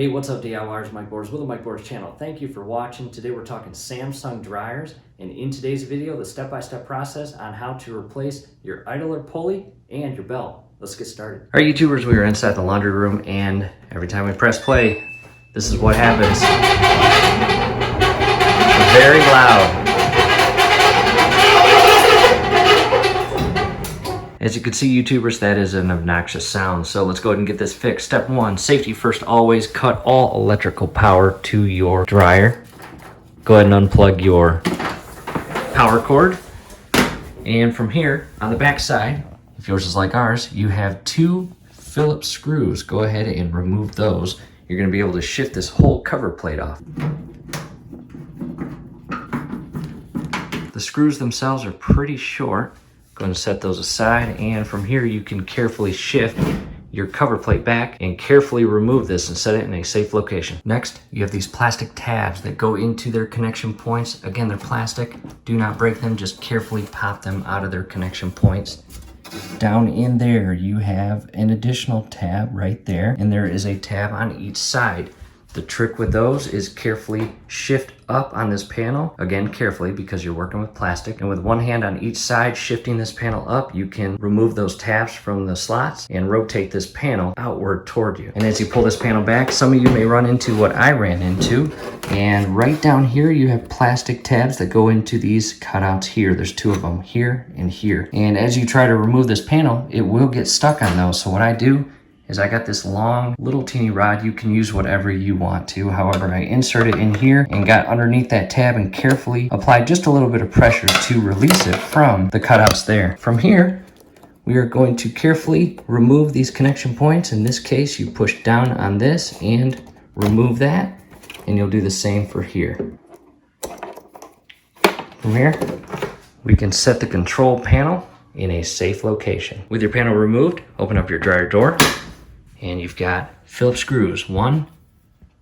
Hey, what's up DIYers, Mike Borders with the Mike Borders channel. Thank you for watching. Today we're talking Samsung dryers, and in today's video, the step-by-step process on how to replace your idler pulley and your belt. Let's get started. All right, YouTubers, we are inside the laundry room, and every time we press play, this is what happens. Very loud. As you can see, YouTubers, that is an obnoxious sound. So let's go ahead and get this fixed. Step one, safety first always. Cut all electrical power to your dryer. Go ahead and unplug your power cord. And from here, on the back side, if yours is like ours, you have two Phillips screws. Go ahead and remove those. You're gonna be able to shift this whole cover plate off. The screws themselves are pretty short. Go ahead and set those aside, and from here you can carefully shift your cover plate back and carefully remove this and set it in a safe location. Next, you have these plastic tabs that go into their connection points. Again, they're plastic. Do not break them, just carefully pop them out of their connection points. Down in there, you have an additional tab right there, and there is a tab on each side. The trick with those is carefully shift up on this panel, again carefully because you're working with plastic, and with one hand on each side shifting this panel up, you can remove those tabs from the slots and rotate this panel outward toward you. And as you pull this panel back, some of you may run into what I ran into, and right down here you have plastic tabs that go into these cutouts here. There's two of them, here and here. And as you try to remove this panel, it will get stuck on those. So what I do is I got this long little teeny rod. You can use whatever you want to. However, I insert it in here and got underneath that tab and carefully applied just a little bit of pressure to release it from the cutouts there. From here, we are going to carefully remove these connection points. In this case, you push down on this and remove that, and you'll do the same for here. From here, we can set the control panel in a safe location. With your panel removed, open up your dryer door, and you've got Phillips screws, 1,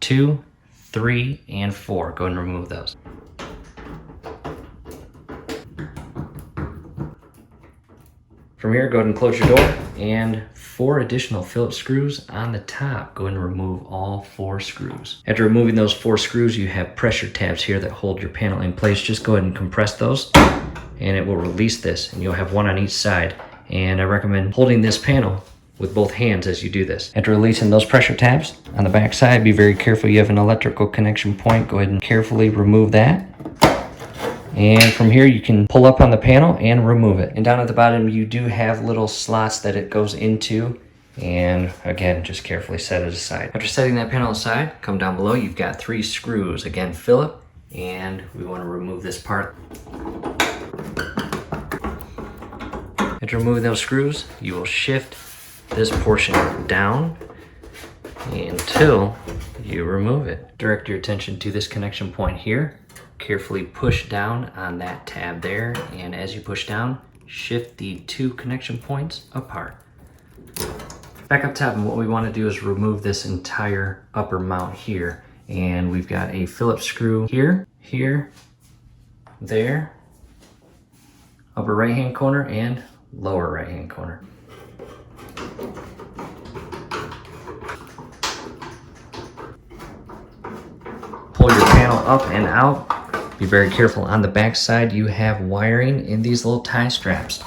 2, 3, and 4. Go ahead and remove those. From here, go ahead and close your door, and 4 additional Phillips screws on the top. Go ahead and remove all 4 screws. After removing those 4 screws, you have pressure tabs here that hold your panel in place. Just go ahead and compress those, and it will release this, and you'll have one on each side. And I recommend holding this panel with both hands as you do this. After releasing those pressure tabs on the back side, be very careful. You have an electrical connection point. Go ahead and carefully remove that. And from here, you can pull up on the panel and remove it. And down at the bottom, you do have little slots that it goes into. And again, just carefully set it aside. After setting that panel aside, come down below, you've got 3 screws. Again, Phillip, and we want to remove this part. After removing those screws, you will shift this portion down until you remove it. Direct your attention to this connection point here. Carefully push down on that tab there, and as you push down, shift the 2 connection points apart. Back up top, and what we want to do is remove this entire upper mount here. And we've got a Phillips screw here, here, there, upper right hand corner and lower right hand corner. Pull your panel up and out. Be very careful. On the back side, you have wiring in these little tie straps,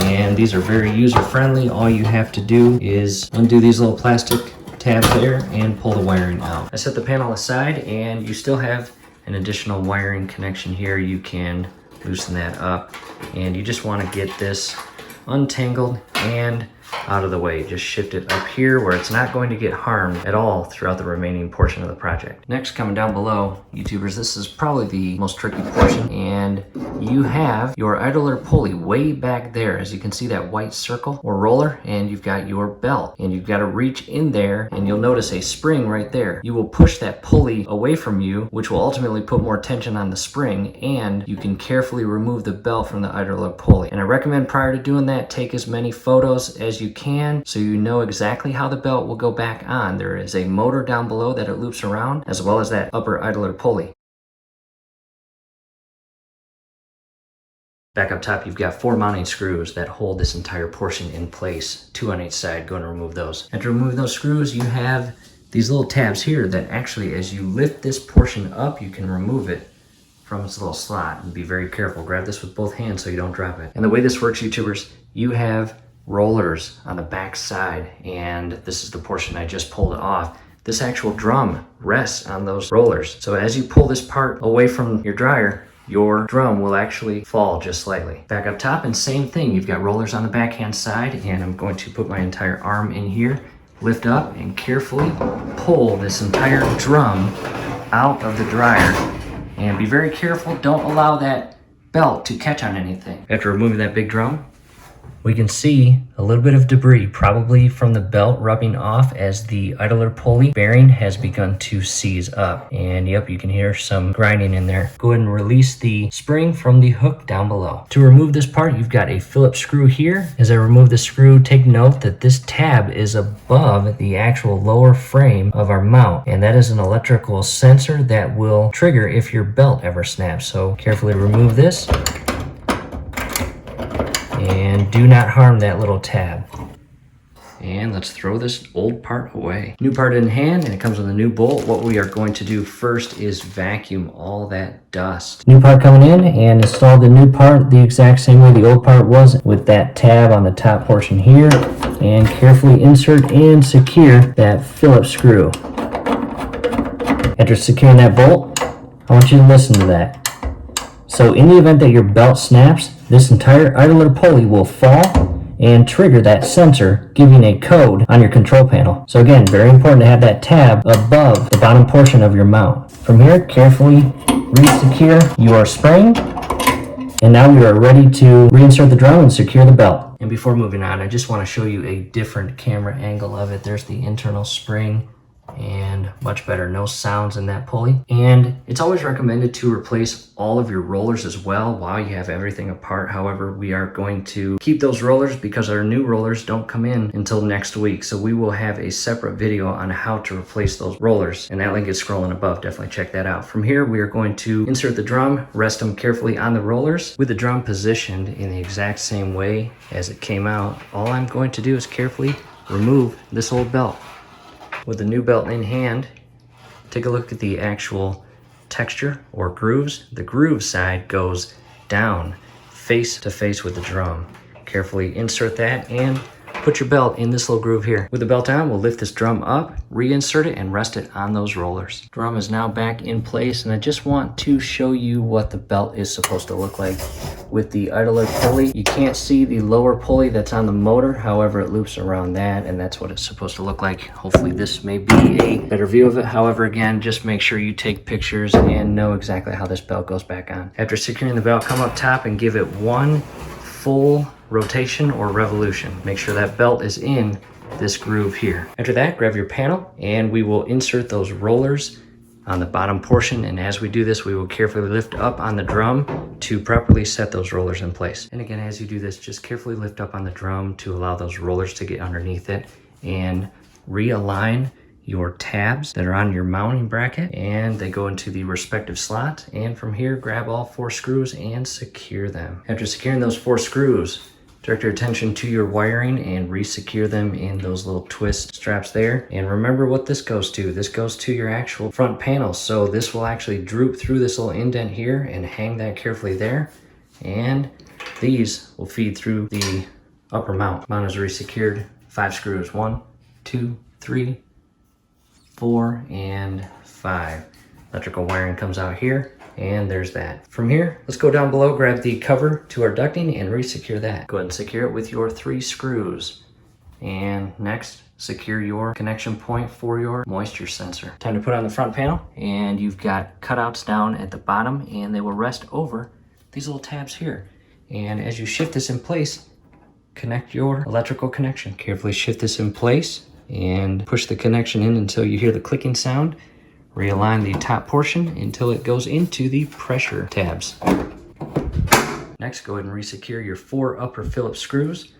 and these are very user friendly. All you have to do is undo these little plastic tabs there and pull the wiring out. I set the panel aside, and you still have an additional wiring connection here. You can loosen that up, and you just want to get this untangled and out of the way. Just shift it up here where it's not going to get harmed at all throughout the remaining portion of the project. Next, coming down below, YouTubers, this is probably the most tricky portion, and you have your idler pulley way back there. As you can see, that white circle or roller, and you've got your belt, and you've got to reach in there, and you'll notice a spring right there. You will push that pulley away from you, which will ultimately put more tension on the spring, and you can carefully remove the belt from the idler pulley. And I recommend prior to doing that, take as many photos as you can so you know exactly how the belt will go back on. There is a motor down below that it loops around, as well as that upper idler pulley. Back up top, you've got 4 mounting screws that hold this entire portion in place, 2 on each side. Go and remove those. After removing those screws, you have these little tabs here that actually, as you lift this portion up, you can remove it from its little slot. And be very careful. Grab this with both hands so you don't drop it. And the way this works, YouTubers, you have rollers on the back side, and this is the portion I just pulled off. This actual drum rests on those rollers. So as you pull this part away from your dryer, your drum will actually fall just slightly. Back up top, and same thing. You've got rollers on the backhand side, and I'm going to put my entire arm in here, lift up, and carefully pull this entire drum out of the dryer. And be very careful, don't allow that belt to catch on anything. After removing that big drum, we can see a little bit of debris, probably from the belt rubbing off as the idler pulley bearing has begun to seize up. And yep, you can hear some grinding in there. Go ahead and release the spring from the hook down below. To remove this part, you've got a Phillips screw here. As I remove the screw, take note that this tab is above the actual lower frame of our mount, and that is an electrical sensor that will trigger if your belt ever snaps. So carefully remove this. And do not harm that little tab. And let's throw this old part away. New part in hand, and it comes with a new bolt. What we are going to do first is vacuum all that dust. New part coming in, and install the new part the exact same way the old part was, with that tab on the top portion here. And carefully insert and secure that Phillips screw. After securing that bolt, I want you to listen to that. So in the event that your belt snaps, this entire idler pulley will fall and trigger that sensor, giving a code on your control panel. So again, very important to have that tab above the bottom portion of your mount. From here, carefully re-secure your spring. And now we are ready to reinsert the drum and secure the belt. And before moving on, I just want to show you a different camera angle of it. There's the internal spring, and much better, no sounds in that pulley. And it's always recommended to replace all of your rollers as well while you have everything apart. However, we are going to keep those rollers because our new rollers don't come in until next week. So we will have a separate video on how to replace those rollers, and that link is scrolling above. Definitely check that out. From here, we are going to insert the drum, rest them carefully on the rollers with the drum positioned in the exact same way as it came out. All I'm going to do is carefully remove this old belt. With the new belt in hand, take a look at the actual texture or grooves. The groove side goes down face to face with the drum. Carefully insert that and put your belt in this little groove here. With the belt on, we'll lift this drum up, reinsert it, and rest it on those rollers. Drum is now back in place, and I just want to show you what the belt is supposed to look like. With the idler pulley, you can't see the lower pulley that's on the motor. However, it loops around that, and that's what it's supposed to look like. Hopefully this may be a better view of it. However, again, just make sure you take pictures and know exactly how this belt goes back on. After securing the belt, come up top and give it one full rotation or revolution. Make sure that belt is in this groove here. After that, grab your panel, and we will insert those rollers on the bottom portion. And as we do this, we will carefully lift up on the drum to properly set those rollers in place. And again, as you do this, just carefully lift up on the drum to allow those rollers to get underneath it, and realign your tabs that are on your mounting bracket, and they go into the respective slot. And from here, grab all 4 screws and secure them. After securing those 4 screws, direct your attention to your wiring and re-secure them in those little twist straps there. And remember what this goes to. This goes to your actual front panel. So this will actually droop through this little indent here, and hang that carefully there. And these will feed through the upper mount. Mount is re-secured. 5 screws. 1, 2, 3, 4, and 5. Electrical wiring comes out here, and there's that. From here, let's go down below, grab the cover to our ducting, and re-secure that. Go ahead and secure it with your 3 screws. And next, secure your connection point for your moisture sensor. Time to put on the front panel, and you've got cutouts down at the bottom, and they will rest over these little tabs here. And as you shift this in place, connect your electrical connection. Carefully shift this in place and push the connection in until you hear the clicking sound. Realign the top portion until it goes into the pressure tabs. Next, go ahead and re-secure your 4 upper Phillips screws.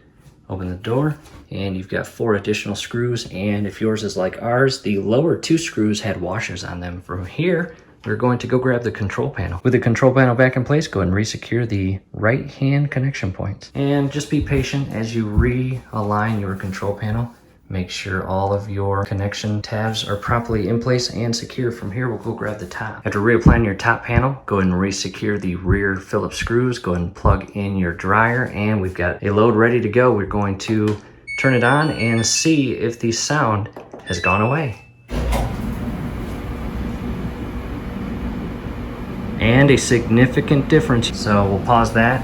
Open the door, and you've got 4 additional screws. And if yours is like ours, the lower 2 screws had washers on them. From here, we're going to go grab the control panel. With the control panel back in place, go ahead and re-secure the right hand connection points. And just be patient as you realign your control panel. Make sure all of your connection tabs are properly in place and secure. From here, we'll go grab the top. After reapplying your top panel, go ahead and re-secure the rear Phillips screws. Go ahead and plug in your dryer, and we've got a load ready to go. We're going to turn it on and see if the sound has gone away. And a significant difference. So we'll pause that.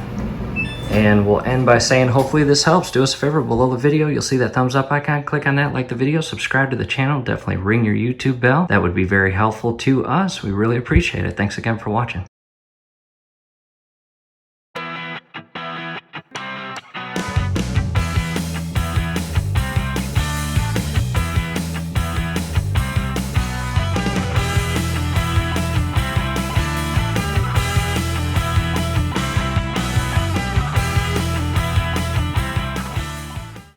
And we'll end by saying hopefully this helps. Do us a favor, below the video you'll see that thumbs up icon. Click on that, like the video, subscribe to the channel, definitely ring your YouTube bell. That would be very helpful to us. We really appreciate it. Thanks again for watching.